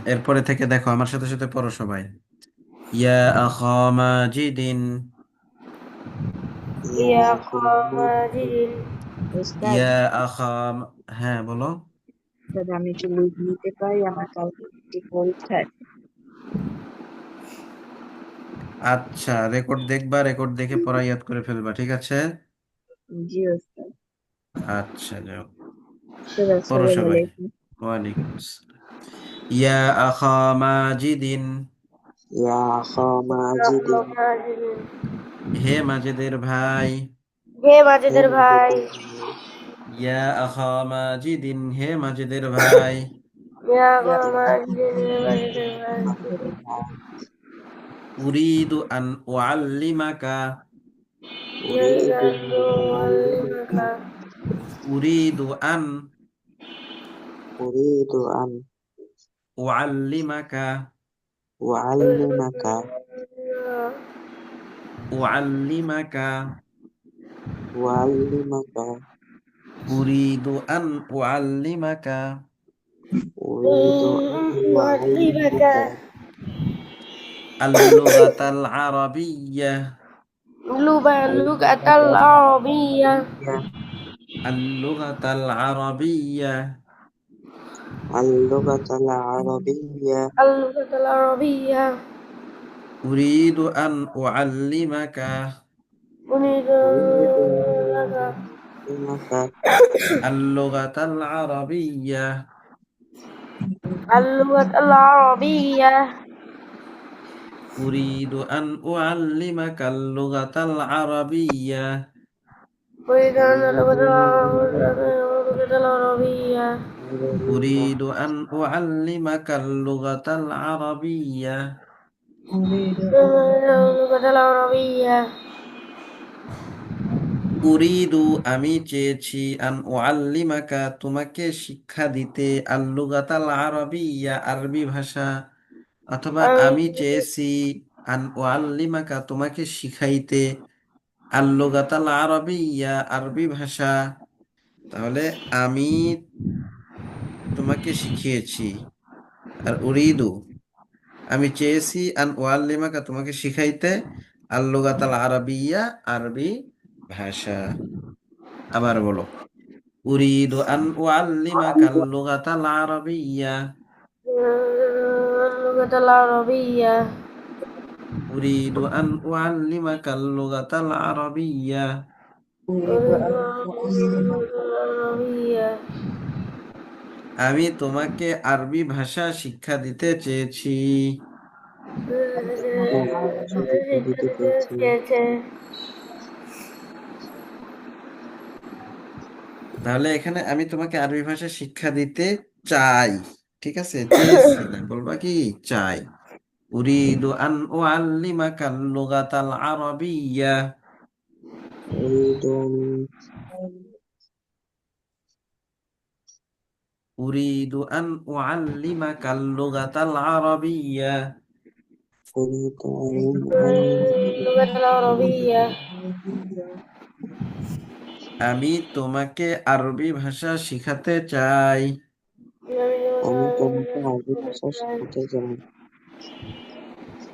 এরপরে থেকে দেখো, আমার সাথে সাথে পড়ো সবাই। ইয়া আখা মাজিদিন। ইয়া يا খামাজিন। خالد ওস্তাদ, ইয়া আখা। হ্যাঁ, বলো। ওস্তাদ আমি কি লিভ নিতে পারি? আমার কালকে একটি পরীক্ষা আছে। আচ্ছা, রেকর্ড দেখবা, রেকর্ড দেখে পড়া ইয়াদ করে ফেলবা, ঠিক আছে? জি ওস্তাদ। আচ্ছা, যাও। ওস্তাদ পড়ো আসসালামু সবাই। আলাইকুম। ওয়ালাইকুম আসসালাম। ইয়া আখা মাজিদিন। ইয়া ইয়া খামাজিদিন। খামাজিন। হে মাজেদের ভাই। হে হে মাজেদের ভাই। মাজিদের ভাই। ইয়া আখা মাজিদিন, হে মাজেদের ভাই। ইয়া ইয়া খামাজিন, হে মাজেদের ভাই। খামাজিদের ভাই। উরিদু আন উআল্লিমাকা। উরিদু ইয়া মুআল্লিমাকা। মুআল্লিমাকা। উরিদু আন উরিদু আন উআল্লিমাকা। উআল্লিমাকা। উআল্লিমাকা। উআল্লিমাকা। উরিদু আন উআল্লিমাকা উরিদু আন মুআল্লিমাকা। উআল্লিমাকা। আল-লুগাতাল আরাবিয়্যাহ। লুগাতাল اللغة আরাবিয়্যা। العربية. আল-লুগাতাল আরাবিয়্যাহ। اللغة العربية. اللغة العربية. উরিদু আন উআল্লিমাকা أريد أريد أن لك أعلمك আল-লুগাতাল আরাবিয়্যাহ। اللغة العربية. উরিদু আন উআল্লিমাকা আল-লুগাতাল আরাবিয়্যাহ। أريد أن أريد اللغة أن أعلمك اللغة العربية. العربية. أريد أن أعلمك اللغة العربية. أريد أن اللغة العربية. উরিদু, আমি চেয়েছি, আন উআল্লিমাকা, তোমাকে শিক্ষা দিতে, আল-লুগাতাল আরাবিয়্যা, আরবি ভাষা। অথবা আমি চেয়েছি, আন উআল্লিমাকা, তোমাকে শিখাইতে, আল-লুগাতাল আরাবিয়্যা, আরবি ভাষা। তাহলে আমি তোমাকে শিখিয়েছি। আর উরিদু, আমি চেয়েছি, আন ওয়াল্লিমাকা, তোমাকে শিখাইতে, আল লুগাতাল আরাবিয়া, আরবি ভাষা। আবার বলো। উরিদু আন ওয়াল্লিমাকা আল লুগাতাল আরাবিয়া। اللغة العربية. উরিদু আন ওয়াল্লিমাকা আল লুগাতাল আরাবিয়া। أريد أريد أن أعلمك اللغة العربية. আমি তোমাকে আরবি ভাষা শিক্ষা দিতে চেয়েছি। তাহলে এখানে আমি তোমাকে আরবি ভাষা শিক্ষা দিতে চাই। ঠিক আছে, চেয়েছি না, বলবা কি চাই। উরিদু আন উআল্লিমাকা আল-লুগাতাল আরাবিয়্যা। أريد أن উরিদু আন উআল্লিমাকা আল-লুগাতাল আরাবিয়্যা। أريد أن أعلمك اللغة العربية. আমি তোমাকে আরবি ভাষা শিখাতে চাই। আমি তোমাকে আরবি ভাষা শিখাতে চাই।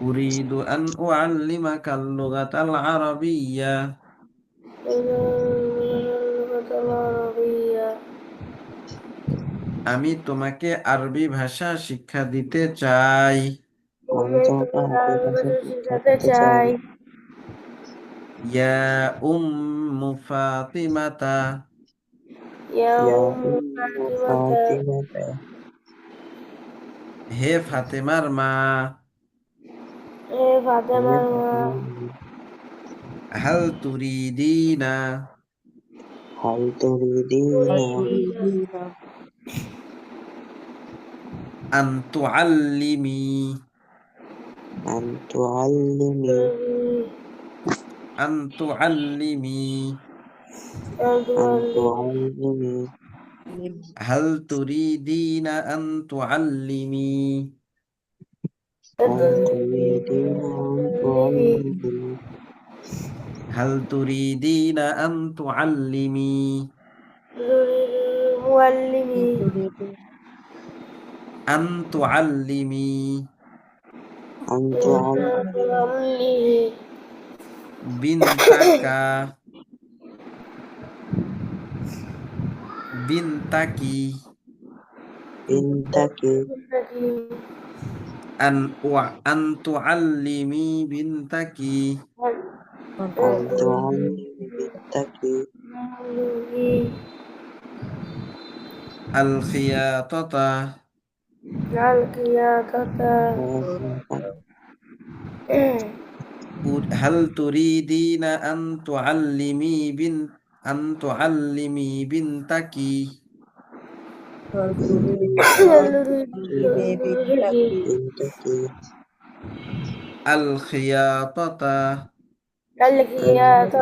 উরিদু আন উআল্লিমাকা আল-লুগাতাল আরাবিয়্যা। اللغة العربية. আমি তোমাকে আরবি ভাষা শিক্ষা দিতে চাই। আমি আমি তোমাকে তোমাকে আরবি আরবি ভাষা ভাষা শিক্ষা শিখাতে দিতে চাই। চাই। ইয়া উম্মু ফাতিমাতা। ইয়া ইয়া উম্মু উম্মু ফাতিমাতা। ফাতিমাতা। হে ফাতেমার মা। হে হে ফাতেমার মা। ফাতিমার মা। হাল তুরিদিনা হাল তুরিদিনা আন তুআল্লিমি আন তুআল্লিমি আন তুআল্লিমি আন তুআল্লিমি হাল তুরিদিনা আন তুআল্লিমি হাল তুরিদিনা আন তুআল্লিমি হাল তুরিদিনা আন তুআল্লিমি। মুআল্লিমি। আন তুআল্লিমি أن تعلمه বিনতাকা বিনতাকি بنتك আন তুআল্লিমি বিনতাকি أن تعلم بنتك আল খিয়াতাতা হাল তুরিদিনা আন তুআল্লিমি বিনতাকি هل تريد أن تعلمي بنتك بنتك আল খিয়াতাতা الخياطة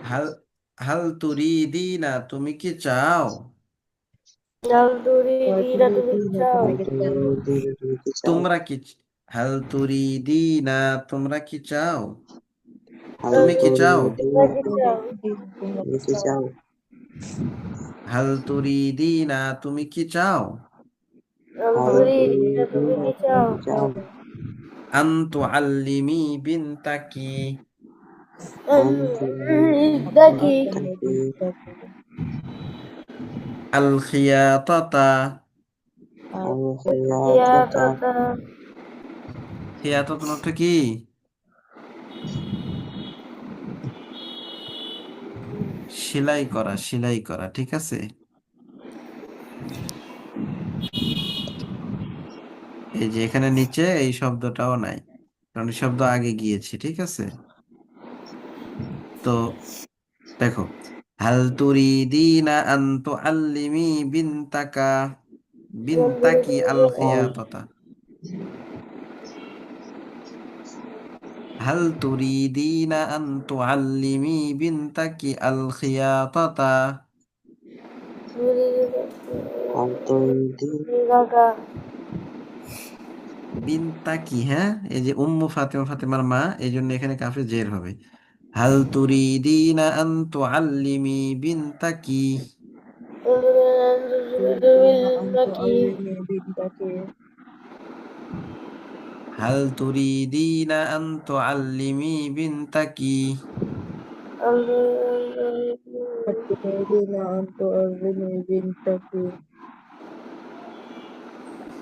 হাল হাল তুরিদিনা তুমি কি চাও هل تريدين أن تمك تريد তোমরা কি হাল তুরিদিনা তোমরা কি চাও هل তুমি কি চাও تريد চাও হাল তুরিদিনা তুমি কি চাও هل تريد চাও আন তুআল্লিমি বিনতাকি أن تعلم بنتك আল খিয়াতাতা الخياطة খিয়াতাত অর্থ কি সেলাই করা ঠিক আছে এই যে এখানে নিচে এই শব্দটাও নাই কারণ এই শব্দ আগে গিয়েছে ঠিক আছে তো দেখো হাল তুরিদিনা আন তুআল্লিমি বিনতাকি আল খিয়াতাতা হাল তুরিদিনা আন তুআল্লিমি বিনতাকি আল খিয়াতাতা هل تريد বিনতাকি হ্যাঁ এই যে উম্মু ফাতেমার মা এই জন্য এখানে কাফে জের হবে হাল তুরিদিনা আন তুআল্লিমি বিনতাকি أن تعلمي بنتك হাল তুরিদিনা আন তুআল্লিমি বিনতাকি هل تريدين أن تعلمي بنتك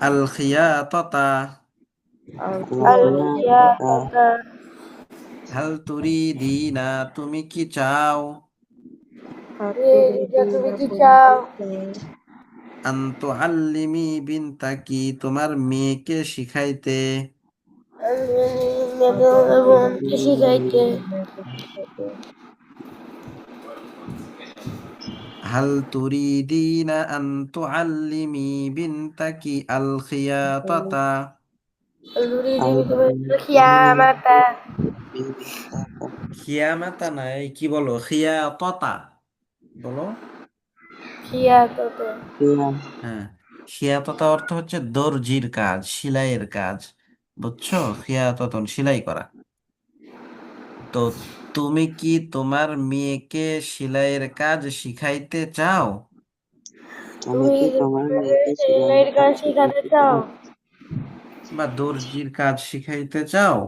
আল খিয়াতাতা الخياطة হাল তুরিদিনা তুমি কি চাও هل تريدين تمك আন তুআল্লিমি বিনতাকি তোমার মেয়েকে শিখাইতে হাল তুরিদিনা আন তুআল্লিমি বিনতাকি আল খিয়াতাতা খিয়ামাতা না এই কি বলো খিয়াতাতা বলো হ্যাঁ খিয়াততা অর্থ হচ্ছে দর্জির কাজ সেলাইয়ের কাজ বুঝছো খিয়াততন সেলাই করা তো তুমি কি তোমার মেয়েকে সেলাইয়ের কাজ শিখাইতে চাও তুমি কি তোমার মেয়েকে সেলাইয়ের কাজ শিখাতে চাও বা দর্জির কাজ শিখাইতে চাও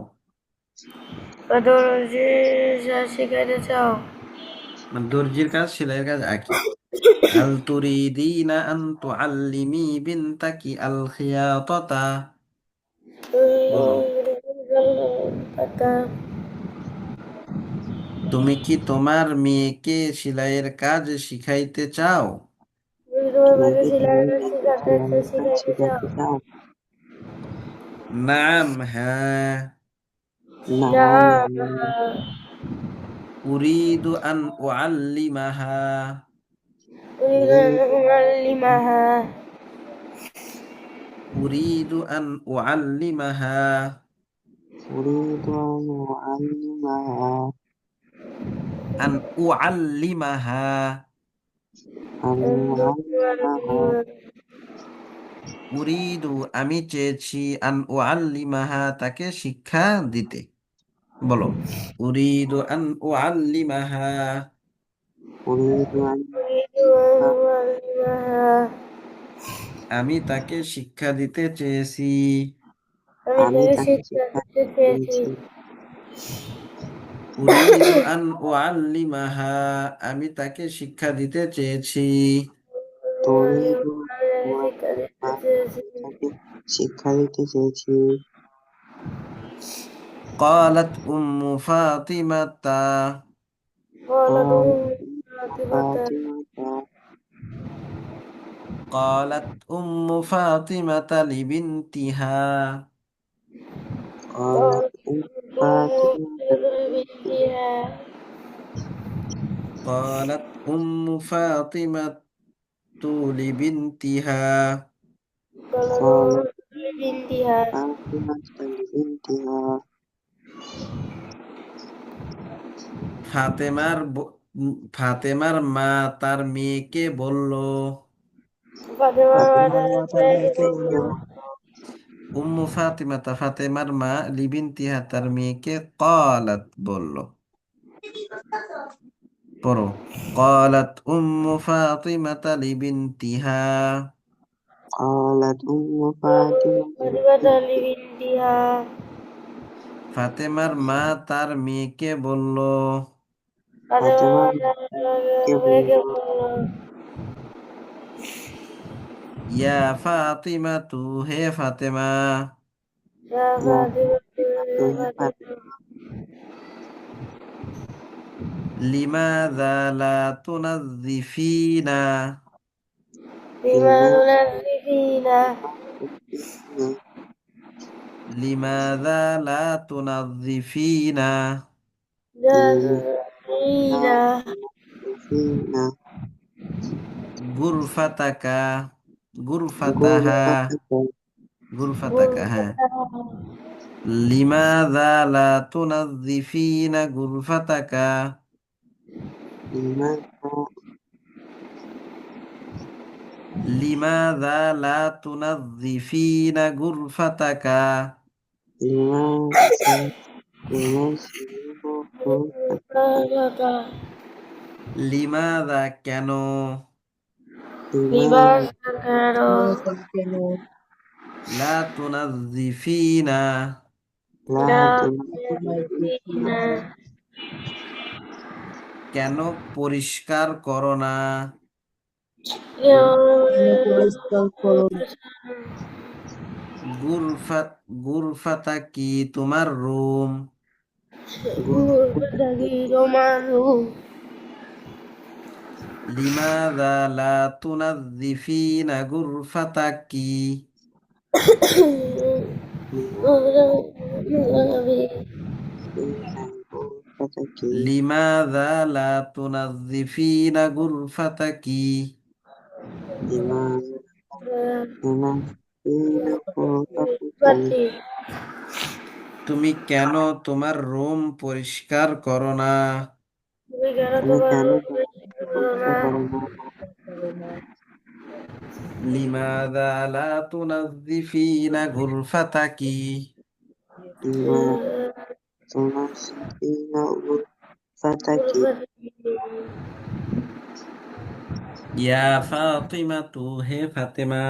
মানে দর্জির কাজ সেলাইয়ের কাজ একই হাল তুরিদিনা আন তুআল্লিমি বিনতাকি আল খিয়াতাতা বলো তুমি কি তোমার মেয়েকে সেলাইয়ের কাজ শিখাইতে চাও তুমি কি তোমার মেয়েকে সেলাইয়ের কাজ শিখাতে চাও নাম হ্যাঁ نعم উরিদু আন উআল্লিমাহা উরিদু আন উআল্লিমাহা أريد أن أعلمها আন উআল্লিমাহা أن أعلمها উরিদু আমি চেয়েছি আন উআল্লিমাহা তাকে শিক্ষা দিতে বলো উরিদু আন উআল্লিমাহা أريد أن أعلمها আমি তাকে শিক্ষা দিতে চেয়েছি। আমি তাকে শিক্ষা দিতে চেয়েছি। উরিদু আন উআল্লিমাহা, আমি তাকে শিক্ষা দিতে চেয়েছি। তরিদু ওয়াল্লিমা, আমি তাকে শিক্ষা দিতে চেয়েছি। قالت أم فاطمة ফাতিমাতা قالت أم فاطمة لبنتها قالت ফাতিমাতা قالت أم فاطمة لبنتها قالت ফাতিমাতা লিবিনতিহা ফাতেমার মা তার মেয়েকে বলল। ফাতিমার মা তার মেয়েকে বলল ফাতেমার মা লিবিনতিহা তার মেয়েকে قالت বলল। পড়ো। قالت أم فاطمة لبنتها قالت ফাতিমাতা লিবিনতিহা ফাতেমার মা তার মেয়েকে বলল। ফাতিমার মা তার মেয়েকে বলল ইয়া ফাতিমা হে ফাতেমা ইয়া ফাতিমাতু হে ফাতিমা লিমাযা লা তুনাজ্জিফিনা লিমাযা লা তুনাজ্জিফিনা লিমাযা গুরফাতাকা গুরফাতাহা গুরফাতাকা গুরফাতাকা, হ্যাঁ। লিমাযা লা তুনাজ্জিফিনা গুরফাতাকা লিমাযা লিমাযা লা তুনাজ্জিফিনা গুরফাতাকা লিমাযা তুনাজ্জিমু গুরফাতাকা লিমাযা কেন লিমাযা কেন লা তুনাজ্জিফিনা লা তোমার তুনাজ্জিমু কেন পরিষ্কার করো না কেন পরিষ্কার করো না? গুরফাত গুরফাতা কি তোমার রুম লিমাযা লা তুনাজ্জিফিনা গুরফাতাকি গুরফাতাকি লিমাযা লা তুনাজ্জিফিনা গুরফাতাকি লিমাযা তুনাজ্জিমু গুরফাতাকি তুমি কেন তোমার রুম পরিষ্কার করো না তুমি কেন পরিষ্কার করো না লিমাযা লা তুনাজ্জিফিনা গুরফাতাকি লিমাযা তুনাজ্জিমু গুরফাতাকি ইয়া ফাতিমাতু হে ফাতেমা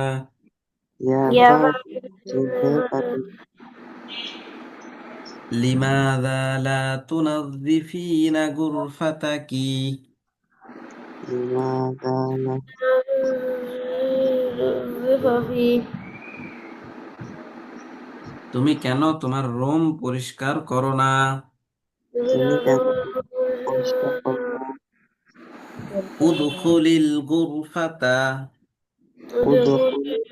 ইয়া ফাতিমাতু হে ফাতিমা লিমাযা লা তুনাজ্জিফিনা গুরফাতাকি লিমাযা লা তুমি কেন তোমার রুম পরিষ্কার করো না তুমি কেন পরিষ্কার করো না উদখুলিল গুরফাতা উদখুলিল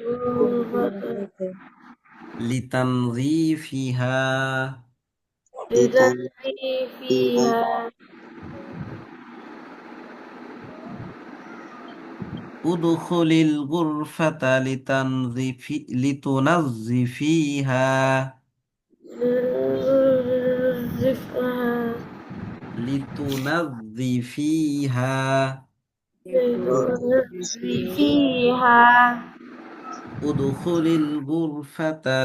লিতানযীফিহা লিতানযীফিহা উদখুলিল গুরফাতা লিতুনাজ্জিফিহা লিতুনাজ্জিফিহা উদখুলিল গুরফাতা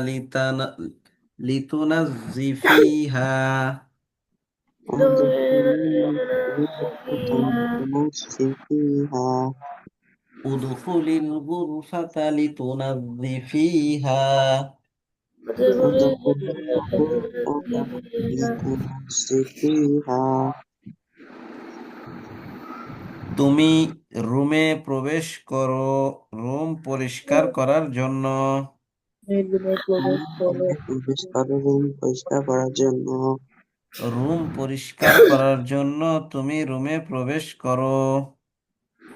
লিতুনাজ্জিফিহা উদখুলিল গুরফাতা লিতুনাজ্জিফিহা উদখুলিল গুরফাতা লিতুনাজ্জিফিহা। ادخل الغرفة لتنظفيها. তুমি রুমে প্রবেশ করো রুম পরিষ্কার করার জন্য। রুমে প্রবেশ করো প্রবেশ করো রুম পরিষ্কার করার জন্য। রুম পরিষ্কার করার জন্য তুমি রুমে প্রবেশ করো।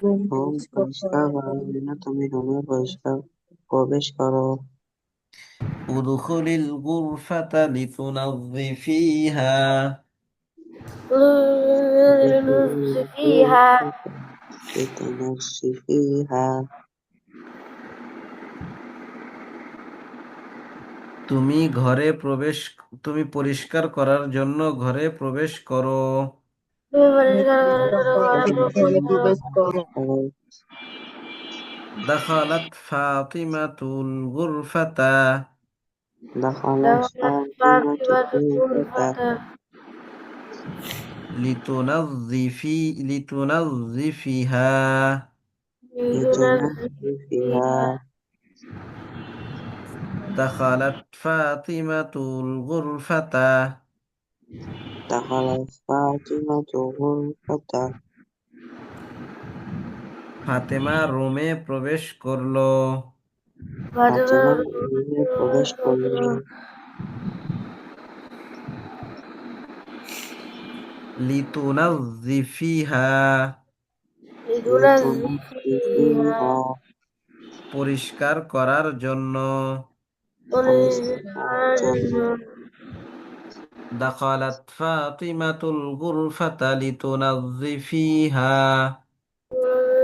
রুম রুম পরিষ্কার পরিষ্কার করার করার জন্য। জন্য তুমি রুমে পরিষ্কার প্রবেশ করো। উদখুলিল গুরফাতা লিতুনাজ্জিফিহা। فيها لتنظفيها. তুমি পরিষ্কার করার জন্য ঘরে প্রবেশ করো। রুমে পরিষ্কার করার জন্য ঘরে প্রবেশ করো। দাখালাত ফাতিমাতুল গুরফাতা دخلت فاطمة الغرفة লিতুনাজ্জিফিহা। لتنظفها. দাখালাত ফাতিমাতুল গুরফাতা। دخلت فاطمة الغرفة. ফাতেমা রুমে প্রবেশ করলো। ফাতেমা রুমে প্রবেশ করল। লিতুনাজ্জিফিহা। لتنظفيها. পরিষ্কার করার জন্য। পরিষ্কার করার জন্য। দাখালাত ফাতিমাতুল গুরফাতা লিতুনাজ্জিফিহা।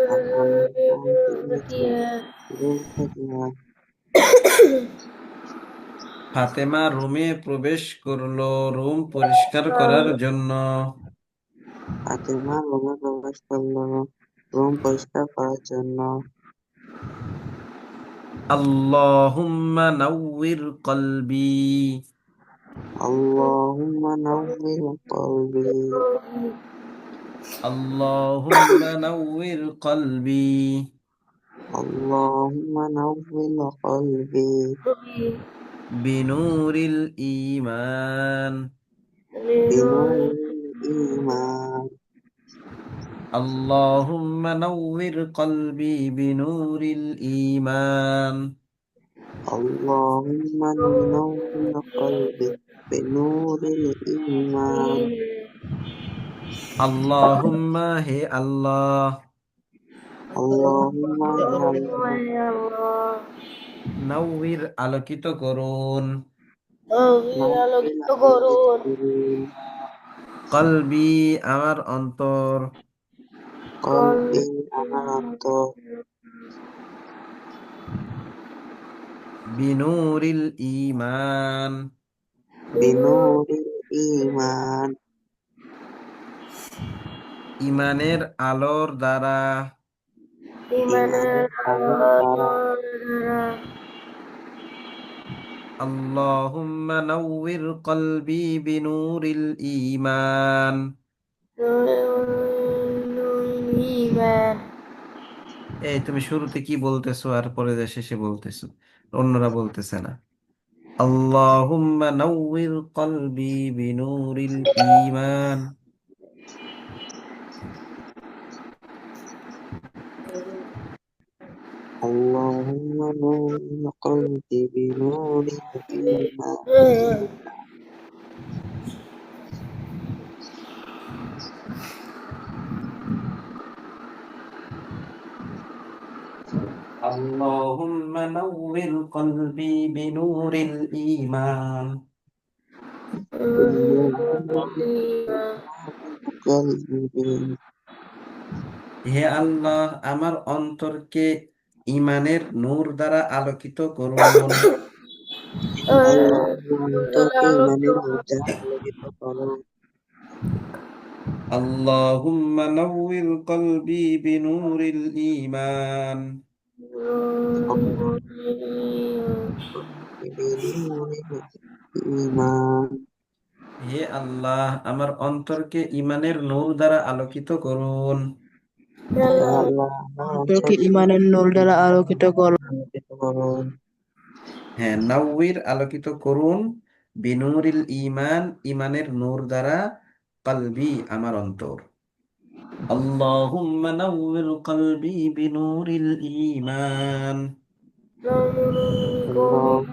دخلت فاطمة الغرفة. ফাতেমা রুমে প্রবেশ করলো রুম পরিষ্কার করার জন্য। ফাতেমা রুমে প্রবেশ করল রুম পরিষ্কার করার জন্য। আল্লাহুম্মা নাওয়ির কলবি। اللهم نور قلبي. আল্লাহুম্মা নাওয়ির কলবি। اللهم نور قلبي বিনুরিল ঈমান। بنور الإيمان. আল্লাহুম্মা নাওয়ির কলবি বিনুরিল ঈমান। اللهم نور قلبي بنور الإيمان. আল্লাহুম্মা হে আল্লাহ। اللهم يا الله নাওয়ির আলোকিত করুন। نور আলোকিত করুন القلوب. কলবি আমার অন্তর। قلبي আমার অন্তর। বিনুরিল ঈমান। بنور الإيمان. ঈমানের আলোর দ্বারা। ইমানের আলোর দ্বারা। আল্লাহুম্মা নাওয়ির কলবি বিনুরিল ঈমান। ঈমান এই তুমি শুরুতে কি বলতেছো আর পরে যে শেষে বলতেছো, অন্যরা বলতেছে না। আল্লাহুম্মা নাওয়ির কলবি বিনুরিল ঈমান। اللهم نور قلبي بنور الإيمان. اللهم نور قلبي بنور الإيمان. قلبي. হে আল্লাহ আমার অন্তরকে ঈমানের নূর দ্বারা আলোকিত করুন। আল্লাহ অন্তরকে ইমানের মধ্যে আলোকিত করো। আল্লাহুম্মা নাওয়ির কলবি বিনুরিল ঈমান। بنور الإيمان. হে আল্লাহ আমার অন্তরকে ঈমানের নূর দ্বারা আলোকিত করুন। হে আল্লাহ আল্লাহ আমার অন্তরকে অন্তরকে ইমানের নূর দ্বারা আলোকিত করো। আলোকিত করুন। হ্যাঁ, নাউয়ির আলোকিত করুন, বিনুরিল ঈমান ইমানের নূর দ্বারা, কলবি আমার অন্তর। আল্লাহুম্মা নাউয়ির কলবি বিনুরিল ঈমান। আল্লাহ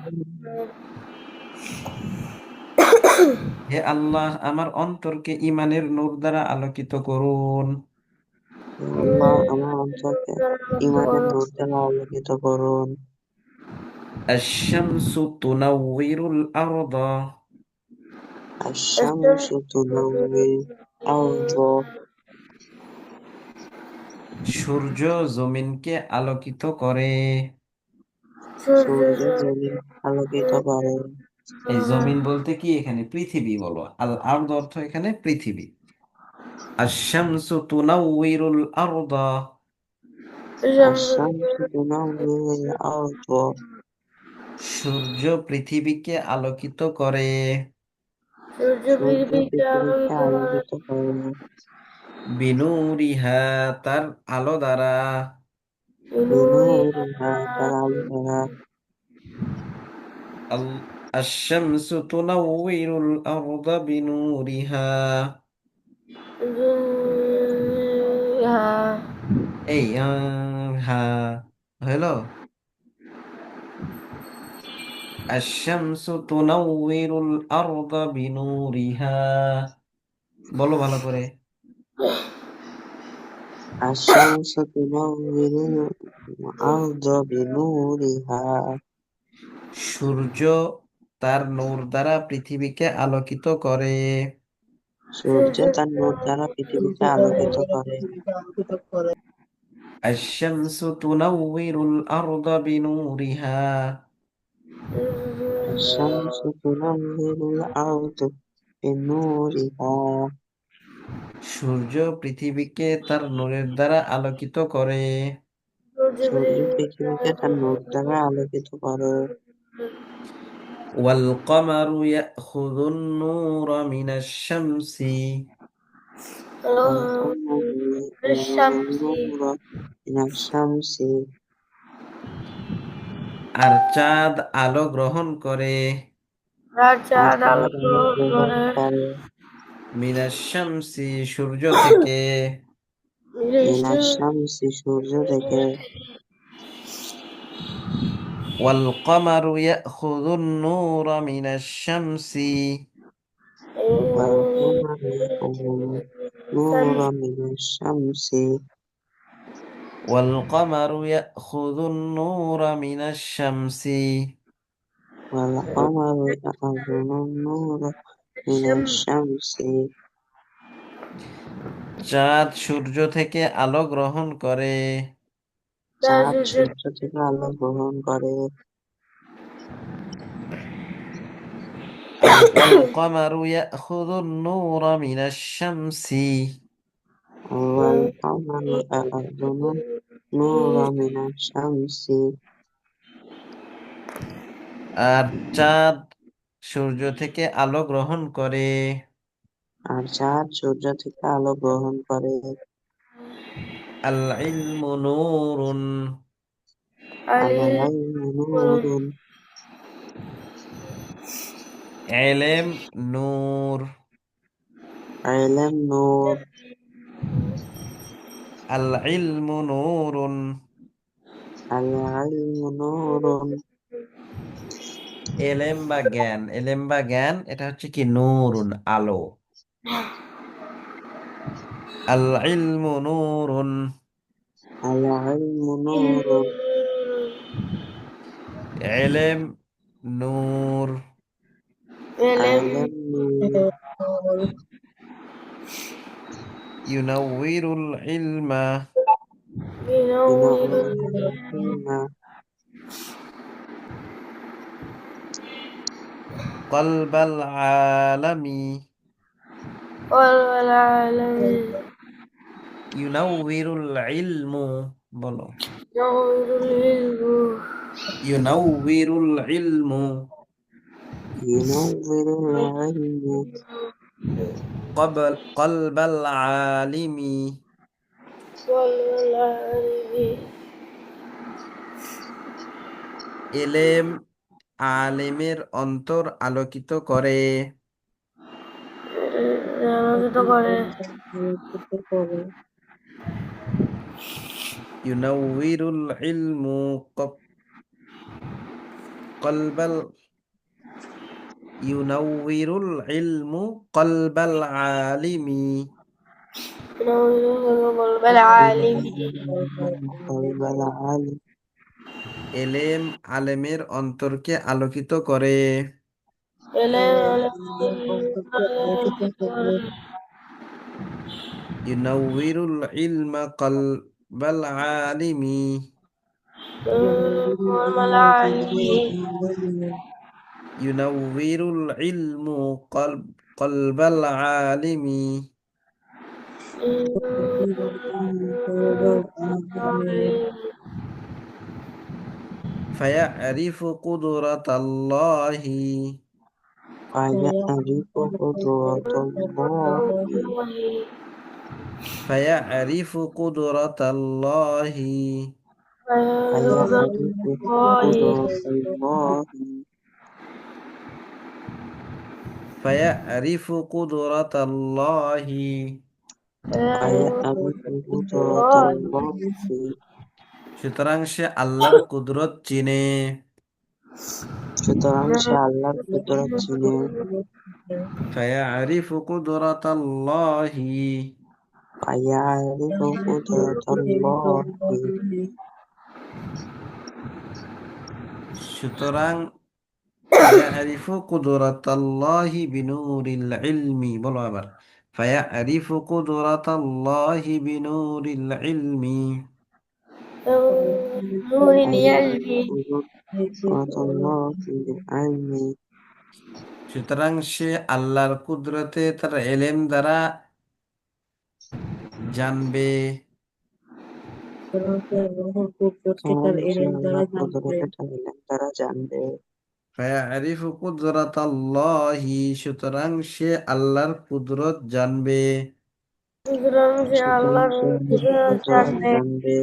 হে আল্লাহ আমার অন্তরকে ইমানের নূর দ্বারা আলোকিত করুন। হে আল্লাহ আমার অন্তরকে ইমানের নূর দ্বারা আলোকিত করুন। আশ-শামসু তুনাউয়িরুল আরদা। আশ-শামসু তুনাউবিল আরদ। সূর্য জমিনকে আলোকিত করে। সূর্য জমিন আলোকিত করে। এই জমিন বলতে কি এখানে পৃথিবী বলো, আল আরদ অর্থ এখানে পৃথিবী। আশ-শামসু তুনাউয়িরুল আরদা। আশ-শামসু তুনাউবিল আরদ। সূর্য পৃথিবীকে আলোকিত করে। সূর্য পৃথিবীকে আলোকিত করে। বিনুরিহা তার আলো দ্বারা। বিনূরিহা তার আলো দ্বারা। আশ-শামসু তুনাউয়িরুল আরদা বিনুরিহা। এই হ্যাঁ হলো। আশ-শামসু তুনাউয়িরুল আরদা বিনুরিহা। বলো ভালো করে। আশ-শামসু তুনাউবিল আরদ বিনূরিহা। সূর্য তার নূর দ্বারা পৃথিবীকে আলোকিত করে। সূর্য তার নূর দ্বারা পৃথিবীকে আলোকিত করে। পৃথিবীকে আলোকিত করে। আশ-শামসু তুনাউয়িরুল আরদা বিনুরিহা। আশ-শামসু তুনাউবিল আরদ বিনূরিহা। সূর্য পৃথিবীকে তার নূরের দ্বারা আলোকিত করে। সূর্য পৃথিবীকে তার নূর দ্বারা আলোকিত করে। ওয়াল কমারু ইয়াখুযুন নূরা মিনাশ শামসি। والقمر يأخذ النور من الشمس। আর চাঁদ আলো গ্রহণ করে। আর চাঁদ আলো গ্রহণ করে। মিনাশ শামসি সূর্য থেকে। من الشمس সূর্য থেকে। ওয়াল কমারু ইয়াখুযুন নূরা মিনাশ শামসি। والقمر يأخذ النور من الشمس। ওয়াল কমারু ইয়াখুযুন নূরা মিনাশ শামসি। والقمر يأخذ النور من الشمس। চাঁদ সূর্য থেকে আলো গ্রহণ করে। চাঁদ সূর্য থেকে আলো গ্রহণ করে। ওয়াল কমারু ইয়াখুযুন নূরা মিনাশ শামসি। والقمر يأخذ النور من الشمس। আর চাঁদ সূর্য থেকে আলো গ্রহণ করে। আর চাঁদ সূর্য থেকে আলো গ্রহণ করে। আল ইলমু নূরুন। আল-ইলমু নূরুন। ইলম নূর। ইলম নূর। আল ইলমু নূরুন। আল-ইলমু নূরুন। এলেম বা জ্ঞান এটা হচ্ছে কি নূরুন আলো। আল ইলমু নূরুন। আল-ইলমু নূরুন। ইলম নূর। ইলম নূর। ইউনাউয়িরুল ইলমা। ইউনাউয়িরুল ইলমা। কলবাল আলামি। ইউনাউয়িরুল ইলমু। বলো। ইউনাউয়িরুল ইলমু। ইউনাউয়িরুল ইলমু। কলবাল আলিমি। والعالم এলেম আলেমের অন্তর আলোকিত করে। আলোকিত করে আলোকিত করে ইউনাউয়িরুল ইলমু কলবাল ইউনাউয়িরুল ইলমু কলবাল আলিমি। قلب العالم قلب العالم এলেম আলেমের অন্তরকে আলোকিত করে। আলোকিত করে ইউনাউয়িরুল ইলমা কলবাল আলিমি। العالم ইউনাউয়িরুল ইলমু কলবাল আলিমি। ফায়ারিফু কুদরাতাল্লাহি। فيعرف قدرة الله ফায়ারিফু কুদরাতাল্লাহি। فيعرف قدرة الله ফায়ারিফু কুদরাতাল্লাহি। فيعرف قدرة الله সুতরাং সে আল্লাহর কুদরত চিনে। সুতরাং সে আল্লাহর কুদরত চিনে ফায়ারিফু কুদরাতাল্লাহি। فيعرف قدرة الله সুতরাং ফায়ারিফু কুদরাতাল্লাহি বিনুরিল ইলমি। বলো আবার, ফায়ারিফু কুদরাতাল্লাহি বিনুরিল ইলমি। نور فيعرف العلم قدرة الله بالعلم সুতরাং সে আল্লাহর কুদরতে তার এলেম দ্বারা জানবে। কারণ সে আল্লাহর কুদরতে তার ইলম দ্বারা জানবে ফায়ারিফু কুদরাতাল্লাহি, সুতরাং সে আল্লাহর কুদরত জানবে। সুতরাং সে সুতরাং আল্লাহর সে আল্লাহর কুদরত কুদরত জানবে জানবে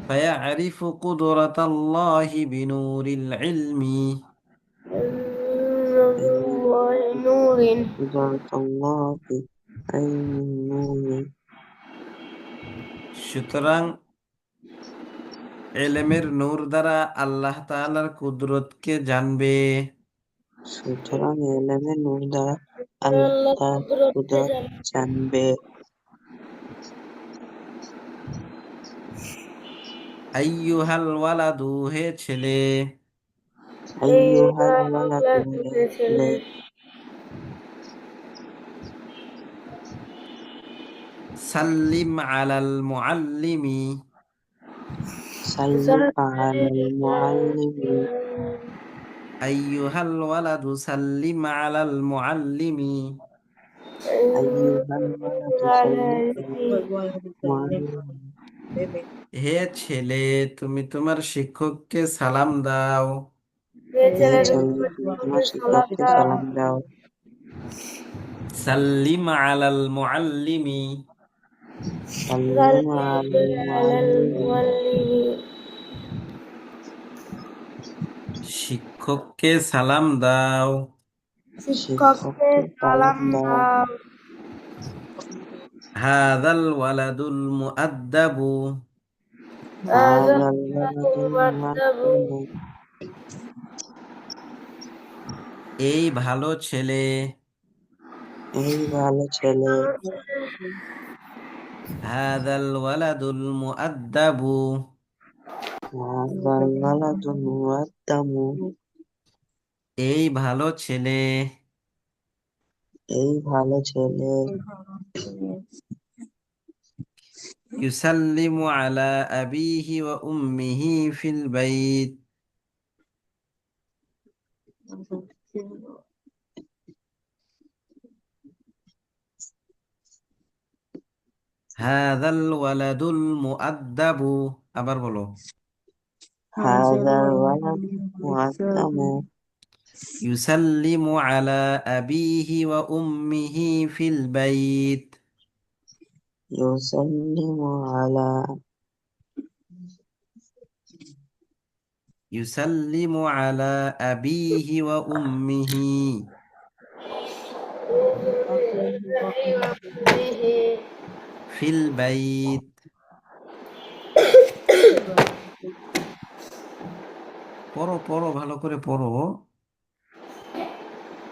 ফায়ারিফু কুদরাতাল্লাহি বিনুরিল ইলমি। نور قدرة الله بعين النور সুতরাং এলেমের নূর দ্বারা আল্লাহ তাআলার কুদরতকে জানবে। সুতরাং এলেমের নূর দ্বারা আল্লাহ আল্লাহ তার কুদরতকে কুদরত জানবে জানবে আইয়ুহাল ওয়ালাদু, হে ছেলে। আইয়ুহাল ওয়ালাদু হে ছেলে সাল্লিম আলাল মুআল্লিমি। সাল্লিম আলাল মুআল্লিমি আইয়ুহাল ওয়ালাদু সাল্লিম আলাল মুআল্লিমি। আইয়ুহাল ওয়ালাদু সাল্লিম আলাল মুআল্লিমি হে ছেলে, তুমি তোমার শিক্ষককে সালাম দাও। হে হে ছেলে ছেলে তুমি তুমি তোমার তোমাকে সালাম শিক্ষককে দাও সালাম দাও সাল্লিম আলাল মুআল্লিমি। সাল্লিম আলাল মুআল্লিমি শিক্ষককে সালাম দাও। শিক্ষককে শিক্ষককে সালাম সালাম দাও দাও হাযাল ওয়ালাদুল মুআদ্দাবু। হাযাল ওয়ালাদুল মুআদ্দাবু এই ভালো ছেলে। এই ভালো ছেলে হাযাল ওয়ালাদুল মুআদ্দাবু। হাযাল ওয়ালাদুল মুআদ্দাবু এই ভালো ছেলে। এই ভালো ছেলে ইউসাল্লিমু আলা আবিহি ওয়া উম্মিহি ফিল বাইত। হাযাল ওয়ালাদুল মুআদ্দাবু। আবার বলো, হাযাল ওয়ালাদুল মুআদ্দাবু ইউসাল্লিমু আলা আবিহি ওয়া উম্মিহি ফিল বাইত। يسلم على يسلم على أبيه وأمه أبيه وأمه به في البيت পড়ো পড়ো ভালো করে পড়ো,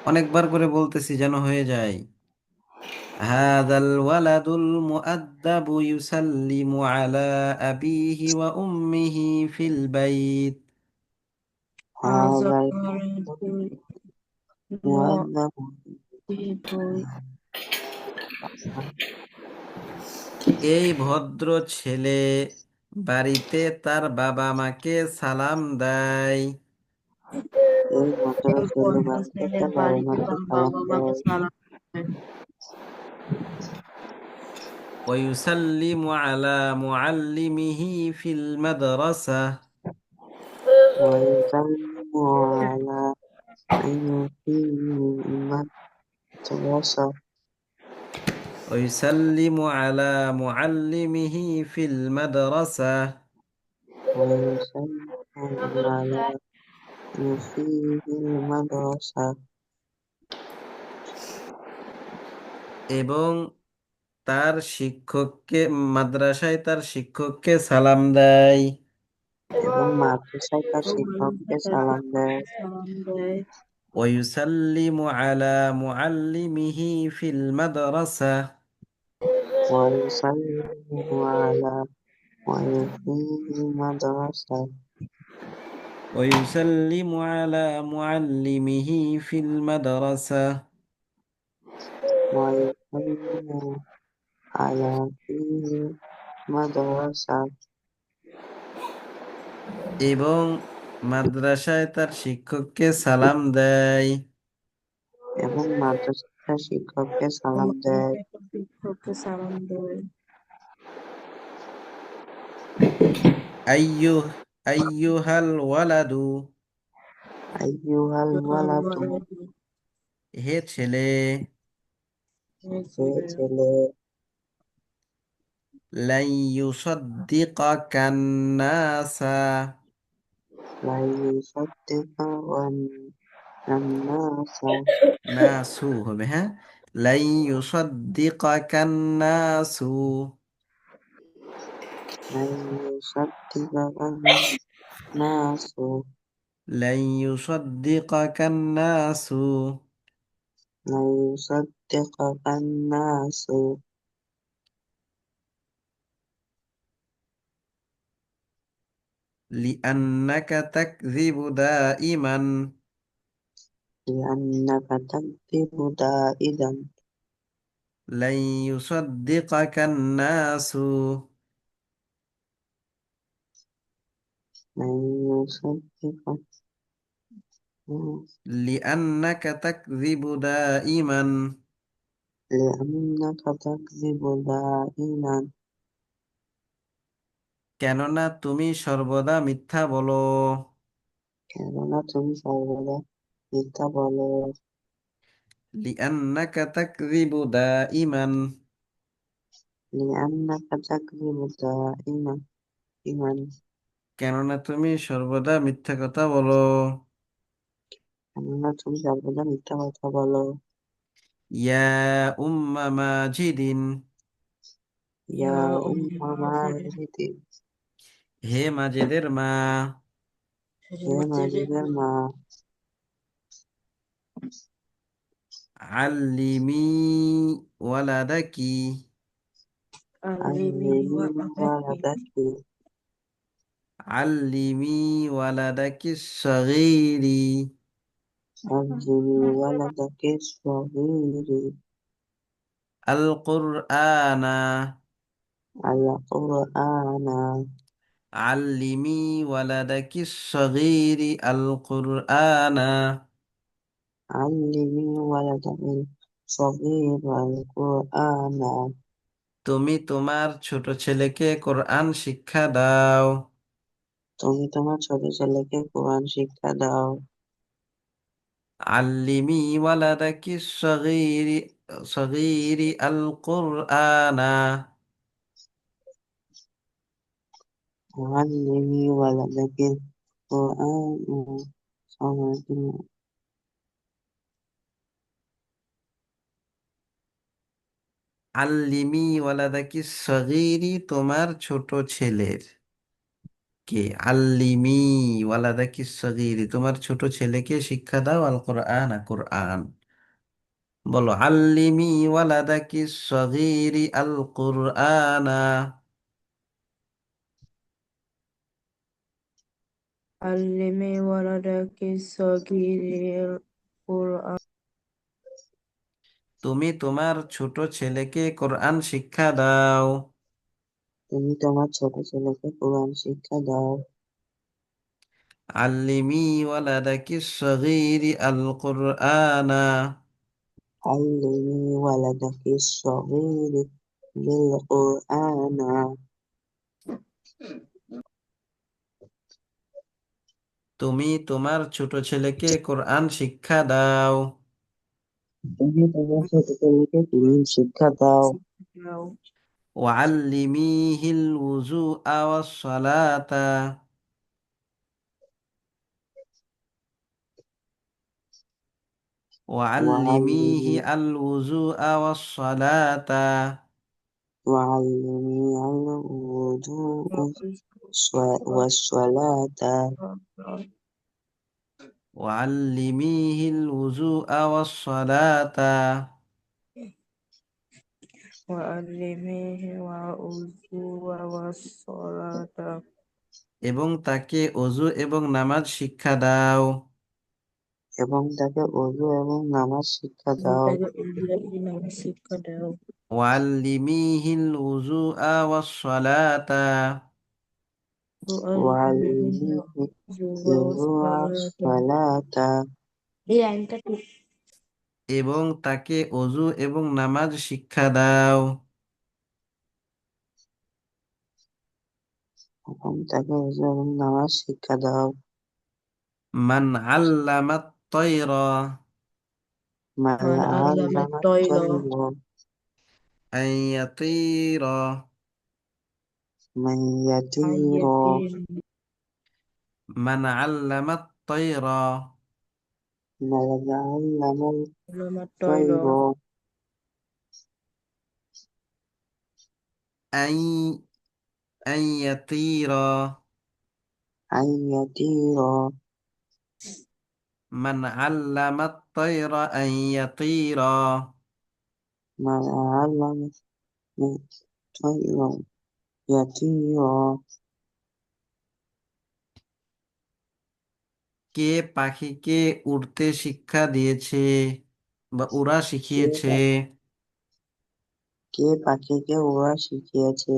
অনেকবার করে বলতেছি যেন হয়ে যায়। هذا الولد المؤدب يسلم على أبيه وأمه في البيت هذا هذا الولد المؤدب المؤدب এই ভদ্র ছেলে বাড়িতে তার বাবা মাকে সালাম দেয়। এই ভদ্র এই ছেলে বন্য বাড়িতে ছেলে তার বাবা বাড়িতে মাকে তার সালাম বাবা মাকে দেয় সালাম দেয়। ويسلم على معلمه في المدرسة ويسلم على من في المدرسة ويسلم على معلمه في المدرسة ويسلم على من في المدرسة এবং তার শিক্ষককে মাদ্রাসায় তার শিক্ষককে সালাম দেয়। এবং মাদ্রাসায় তার এবং শিক্ষককে মাদ্রাসায় সালাম দেয় তাকে সালাম দেয়। ويسلم على معلمه في المدرسة ويسلم على من في المدرسة ويسلم على معلمه في المدرسة ويسلم على في المدرسة এবং মাদ্রাসায় তার শিক্ষককে সালাম দেয়। এবং মাদ্রাসায় তার শিক্ষককে এবং সালাম দেয় মাদ্রাসায় তার শিক্ষককে সালাম দেয়। أيها أيها الولد أيها الولد হে ছেলে হে ছেলে لن يصدقك الناس لا يصدق الناس নাসু হবে, হ্যাঁ, لن يصدقك الناس لا يصدق الناس لن يصدقك الناس لا يصدق الناس لأنك تكذب دائما لأنك تكذب دائما لن يصدقك الناس لا يصدق الناس لأنك تكذب دائما لأنك تكذب دائما কেননা তুমি সর্বদা মিথ্যা বলো। কেননা তুমি সর্বদা মিথ্যা বলো لأنك تكذب دائما لأنك تكذب دائما কেননা তুমি সর্বদা মিথ্যা কথা বলো। কেননা তুমি সর্বদা মিথ্যা কথা বলো ইয়া উম্মা মাজিদিন ইয়া ইয়া উম্মা উম্মাহাতির মাজিদিন হে মাজেদের মা হে মাজিদের মা আল্লিমি ওয়ালাদাকি আল্লিমি علمي ওয়ালাদাকি ولدك আল্লিমি ওয়ালাদাকি সগীরি علمي ولدك الصغير আল কুরআনা القرآن আল্লিমি ওয়ালাদাকি সগীরি আল কুরআনা علمي ولدك الصغير القرآن তুমি তোমার ছোট ছেলেকে কোরআন শিক্ষা দাও। তুমি তোমার ছোট ছেলেকে কোরআন শিক্ষা দাও আল্লিমি ওয়ালাদাকি সগীরি সগীরি আল কুরআনা علمي ولدك القرآن صلاة আল্লিমি ওয়ালাদাকি সগীরি, তোমার ছোট ছেলের কে। আল্লিমি ওয়ালাদাকি সগীরি, তোমার ছোট ছেলেকে শিক্ষা দাও আল কোরআন, কোরআন। বলো, আল্লিমি ওয়ালাদাকি সগীরি আল কোরআনা। علمي ولدك الصغير القرآن তুমি তোমার ছোট ছেলেকে কোরআন শিক্ষা দাও। তুমি তোমার ছোট ছেলেকে কোরআন শিক্ষা দাও আল্লিমি ওয়ালাদাকি সগীরি আল কোরআনা। علمي ولدك الصغير بالقرآن তুমি তোমার ছোট ছেলেকে কোরআন শিক্ষা দাও। তুমি তোমার ছোট ছেলেকে কোরআন শিক্ষা দাও ওয়াল্লিমিহিল উযুআ ওয়াস-সালাতা। ওয়াল্লিমিহি وعلمي আল উযুআ ওয়াস-সালাতা। وعلمي الوضوء والصلاة ওয়াল্লিমিহিল উযুআ ওয়াস-সালাতা। وعلميه الوضوء والصلاة এবং তাকে ওযু এবং নামাজ শিক্ষা দাও। এবং তাকে ওযু এবং নামাজ শিক্ষা দাও শিক্ষা দাও ওয়াল্লিমিহিল উযুআ ওয়াস-সালাতা। وعلميه وعلميه الوضوء والصلاة الصلاة এই আইনটা ঠিক এবং তাকে ওযু এবং নামাজ শিক্ষা দাও। এবং তাকে ওযু এবং নামাজ শিক্ষা দাও মান আল্লামাত তায়রা من من علم علم الطير الطير আন ইয়াতীরা। من يطير أيتين মান আল্লামাত তায়রা من علم علم الطير الطير আন আন ইয়াতীরা। أن يطير মান আল্লামাত তায়রা আন ইয়াতীরা। من علم الطير يطير কে পাখিকে উড়তে শিক্ষা দিয়েছে বা উড়া কে শিখিয়েছে। কে পাখিকে উড়া শিখিয়েছে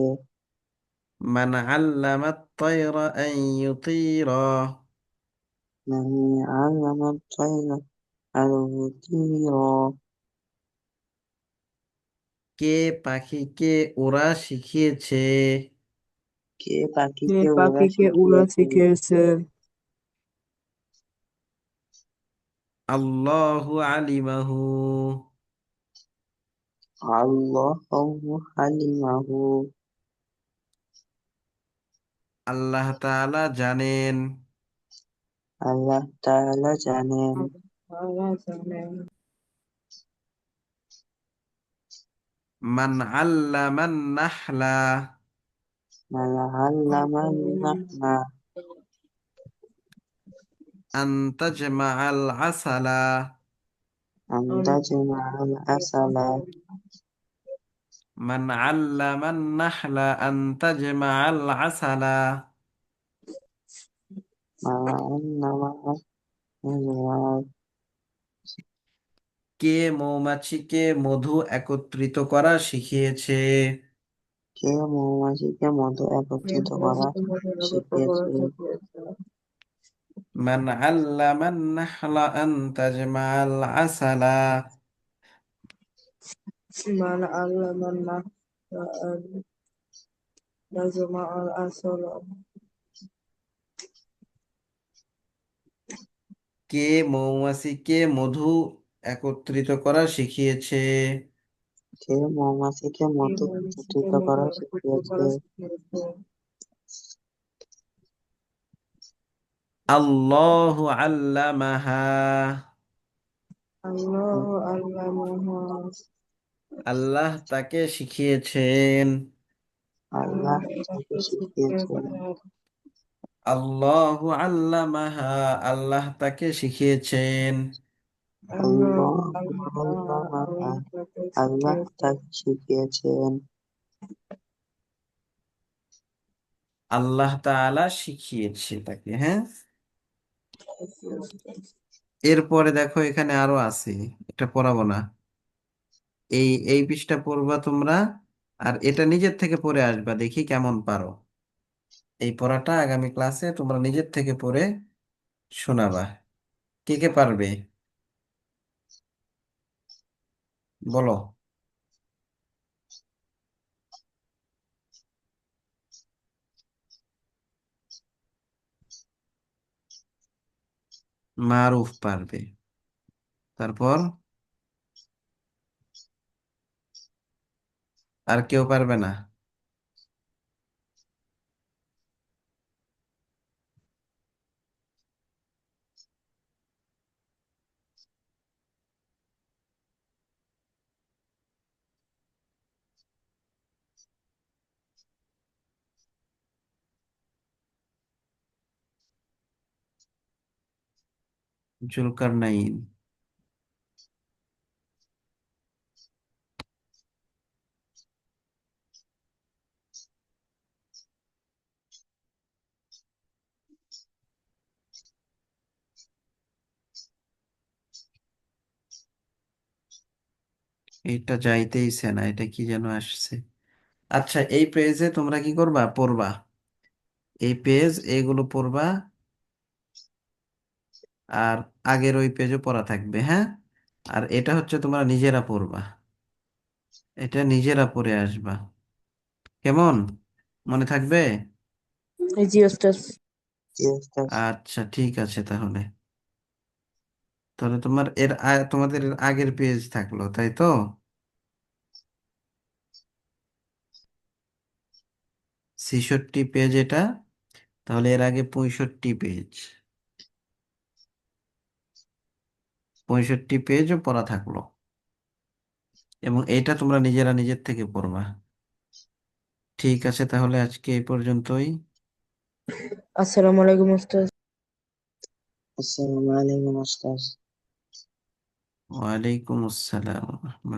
মান আল্লামাত তায়রা আন ইউতীরা। من علم الطير أن يطير কে পাখিকে উড়া শিখিয়েছে। কে কে পাখিকে উড়া পাখিকে উড়া শিখিয়েছে শিখিয়েছে আল্লাহু আলিমাহু, আল্লাহু আলিমাহু আল্লাহ তাআলা জানেন। আল্লাহ তাআলা জানেন আল্লাহ জানেন মান আল্লামান নাহলা من علم النحل আন তাজমাআল আসালা। أن تجمع العسل মান আল্লামান নাহলা আন তাজমাআল আসালা। من علم النحل কে মৌমাছিকে মধু একত্রিত করা শিখিয়েছে। কে মৌমাছিকে মধু একত্রিত করা শিখিয়েছে মান আল্লামান নাহলা আন তাজমাআল আসালা। من علم النحل أن يجمع العسل কে মৌমাছিকে মধু একত্রিত করা শিখিয়েছে। কে মৌমাছিকে এই মধু মৌমাছিকে একত্রিত মধু করা একত্রিত শিখিয়েছে করা শিখিয়েছে আল্লাহু আল্লামাহা, الله علمها আল্লাহ তাকে শিখিয়েছেন। আল্লাহ الله তাকে শিখিয়েছেন। تكفيكم আল্লাহু আল্লামাহা, আল্লাহ তাকে শিখিয়েছেন। الله আল্লাহ আল্লামাহা, الله আল্লাহ تكفيكم তাকে শিখিয়েছেন। আল্লাহ তাআলা শিখিয়েছে তাকে, হ্যাঁ। এরপরে দেখো এখানে আরো আছে, এটা পড়াবো না। এই পৃষ্ঠা পড়বা তোমরা, আর এটা নিজের থেকে পড়ে আসবা, দেখি কেমন পারো। এই পড়াটা আগামী ক্লাসে তোমরা নিজের থেকে পড়ে শোনাবা। কে কে পারবে বলো। মারুফ পারবে, তারপর আর কেউ পারবে না? জুলকারনাইন, এটা যাইতেইছে না, এটা কি যেন আসছে। আচ্ছা, এই পেজে তোমরা কি করবা, পড়বা। এই পেজ এগুলো পড়বা, আর আগের ওই পেজও পড়া থাকবে, হ্যাঁ। আর এটা হচ্ছে তোমরা নিজেরা পড়বা, এটা নিজেরা পড়ে আসবা, কেমন? মনে থাকবে? জি ওস্তাদ জি ওস্তাদ। আচ্ছা, ঠিক আছে তাহলে। তাহলে তোমার তোমাদের এর আগের পেজ থাকলো, তাই তো? 66 পেজ এটা, তাহলে এর আগে 65 পেজ, 65 পেজও পড়া থাকলো, এবং এটা তোমরা নিজেরা নিজের থেকে পড়বা। ঠিক আছে, তাহলে আজকে এই পর্যন্তই। আসসালামু আলাইকুম ওস্তাদ আসসালামু আলাইকুম ওস্তাদ। ওয়ালাইকুম আসসালাম।